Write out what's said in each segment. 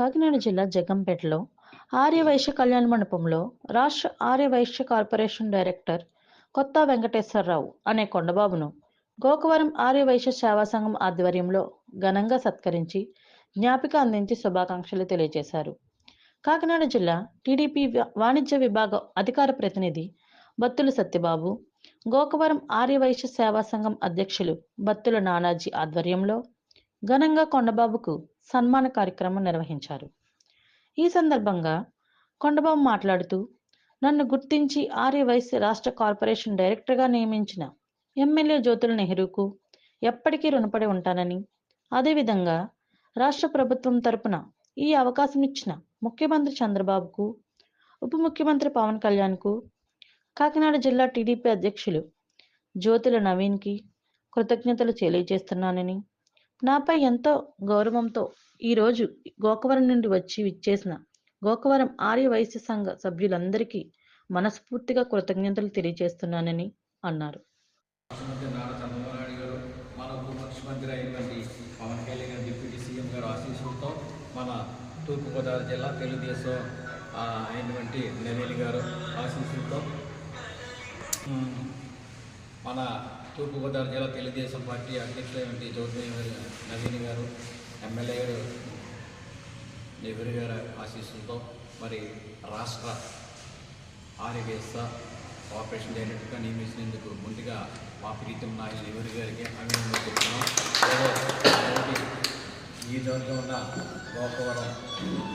కాకినాడ జిల్లా జగ్గంపేటలో ఆర్యవైశ్య కళ్యాణ మండపంలో రాష్ట్ర ఆర్యవైశ్య కార్పొరేషన్ డైరెక్టర్ కొత్త వెంకటేశ్వరరావు అనే కొండబాబును గోకవరం ఆర్యవైశ్య సేవా సంఘం ఆధ్వర్యంలో ఘనంగా సత్కరించి జ్ఞాపిక అందించి శుభాకాంక్షలు తెలియజేశారు. కాకినాడ జిల్లా టీడీపీ వాణిజ్య విభాగ అధికార ప్రతినిధి బత్తుల సత్యబాబు, గోకవరం ఆర్యవైశ్య సేవా సంఘం అధ్యక్షులు బత్తుల నానాజీ ఆధ్వర్యంలో ఘనంగా కొండబాబుకు సన్మాన కార్యక్రమం నిర్వహించారు. ఈ సందర్భంగా కొండబాబు మాట్లాడుతూ, నన్ను గుర్తించి ఆర్యవైశ్య రాష్ట్ర కార్పొరేషన్ డైరెక్టర్గా నియమించిన ఎమ్మెల్యే జ్యోతుల నెహ్రూకు ఎప్పటికీ రుణపడి ఉంటానని, అదేవిధంగా రాష్ట్ర ప్రభుత్వం తరపున ఈ అవకాశం ఇచ్చిన ముఖ్యమంత్రి చంద్రబాబుకు, ఉప ముఖ్యమంత్రి పవన్ కళ్యాణ్కు, కాకినాడ జిల్లా టీడీపీ అధ్యక్షులు జ్యోతుల నవీన్కి కృతజ్ఞతలు తెలియజేస్తున్నానని, నాపై ఎంతో గౌరవంతో ఈరోజు గోకవరం నుండి వచ్చి విచ్చేసిన గోకవరం ఆర్యవైశ్య సంఘ సభ్యులందరికీ మనస్ఫూర్తిగా కృతజ్ఞతలు తెలియజేస్తున్నానని అన్నారు. ముఖ్యమంత్రి అయినటువంటి పవన్ కళ్యాణ్ డిప్యూటీ సీఎం గారు ఆశీస్సులతో మన తూర్పుగోదావరి జిల్లా తెలుగుదేశం అయినటువంటి నవీన్ గారు ఆశీస్సులతో మన తూర్పుగోదావరి జిల్లా తెలుగుదేశం పార్టీ అధ్యక్షులైనటువంటి జ్యోతి నవీన్ గారు, ఎమ్మెల్యే గారు నెహ్రూ గారి ఆశీస్సులతో మరి రాష్ట్ర ఆర్యవైశ్య కార్పొరేషన్ డైరెక్టర్గా నియమించినందుకు ముందుగా మా ప్రీతం నాయకులు నెహ్రూ గారికి అభినందనలు చెప్తున్నాం. ఈ రోజులో ఉన్న గోకవరం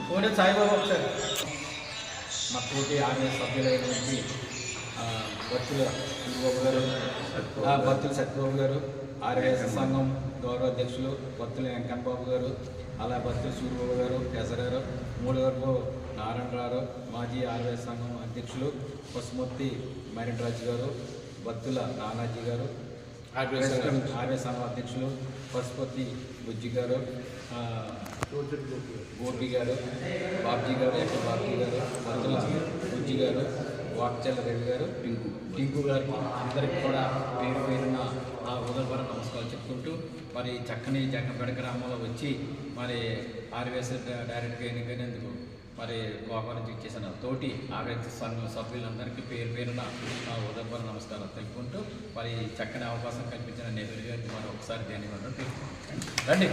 కోడే సాయిబాబు సార్ మా తోటి ఆర్య సభ్యులైనటువంటి బత్తుల సూరిబాబు గారు, బత్తుల సత్యబాబు గారు, ఆర్యవైశ్య సంఘం గౌరవ అధ్యక్షులు బత్తుల వెంకన్నబాబు గారు, అలా బత్తుల సూరిబాబు గారు, గారు, మూడవరపు నారాయణరావు, మాజీ ఆర్యవైశ్య సంఘం అధ్యక్షులు పసుమూర్తి మరినరాజు గారు, బత్తుల నానాజీ గారు, ఆర్య సంఘం అధ్యక్షులు పశుపతి బుజ్జి గారు, గోపి గారు, బాబ్జీ గారు, బాబ్జీ గారు, బత్తుల బుజ్జి గారు, వాక్చల రెడ్డి గారు, టింకు గారికి అందరికీ కూడా పేరు పేరున ఆ ఉదయపర నమస్కారాలు చెప్పుకుంటూ మరి చక్కని జగ్గంపేట గ్రామంలో వచ్చి మరి ఆర్యవైశ్య డైరెక్టర్గా ఎన్నికైనందుకు మరి గోకవరం చేసిన తోటి ఆర్యవైశ్య సంఘం సభ్యులందరికీ పేరు పేరున ఉదయపర నమస్కారాలు తెలుపుకుంటూ మరి చక్కని అవకాశం కల్పించిన నెహ్రూ గారికి మరి ఒకసారి ధన్యవాదాలు తెలుపుకుంటాం. రండి.